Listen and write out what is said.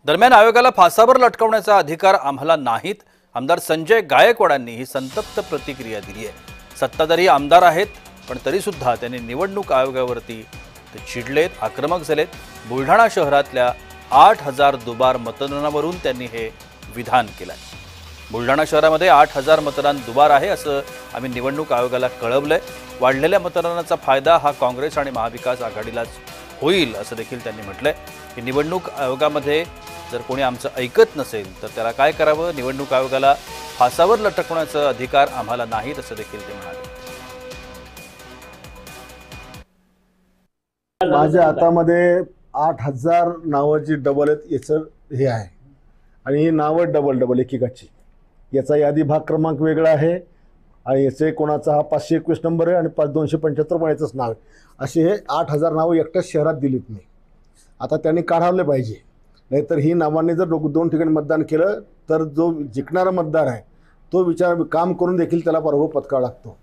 दरम्यान आयोगाला फासावर लटकवण्याचा अधिकार आम्हाला नाहीत, आमदार संजय गायकवाडांनी ही संतप्त प्रतिक्रिया दिली आहे। सत्ताधारी आमदार आहेत, पण तरी सुद्धा त्यांनी निवडणूक आयोगावरती चिडलेत, आक्रमक झालेत। बुलढाणा शहरातल्या 8000 दुबार मतदानावरून त्यांनी हे विधान केलंय। बुलढाणा शहरामध्ये 8000 मतदान दुबार आहे असं आम्ही निवडणूक आयोगाला कळवलंय। वाढलेल्या मतदानाचा फायदा हा काँग्रेस आणि महाविकास आघाडीलाच होईल असं देखील त्यांनी म्हटलंय। की निवडणूक आयोगामध्ये जर कोणी आमचं ऐकत नसेल तर त्याला काय करावं, निवडणूक आयोगाला फासावर लटकवण्याचा अधिकार आम्हाला नाहीत असं देखील ते म्हणाले। माझ्या हातामध्ये 8000 नावाची डबल आहेत याचं हे आहे आणि ही नावं डबल एकेकाची। याचा यादी भाग क्रमांक वेगळा आहे आणि याचे कोणाचा हा 521 नंबर आहे आणि 5275 पण याचंच नाव आहे। असे हे 8000 नावं एकट्याच शहरात दिलीत मी। आता त्यांनी काढावले पाहिजे, नाहीतर ही नावांनी जर दोन ठिकाणी मतदान केलं तर जो जिंकणारा मतदार आहे तो विचार काम करून देखील त्याला पराभव पत्करावा लागतो।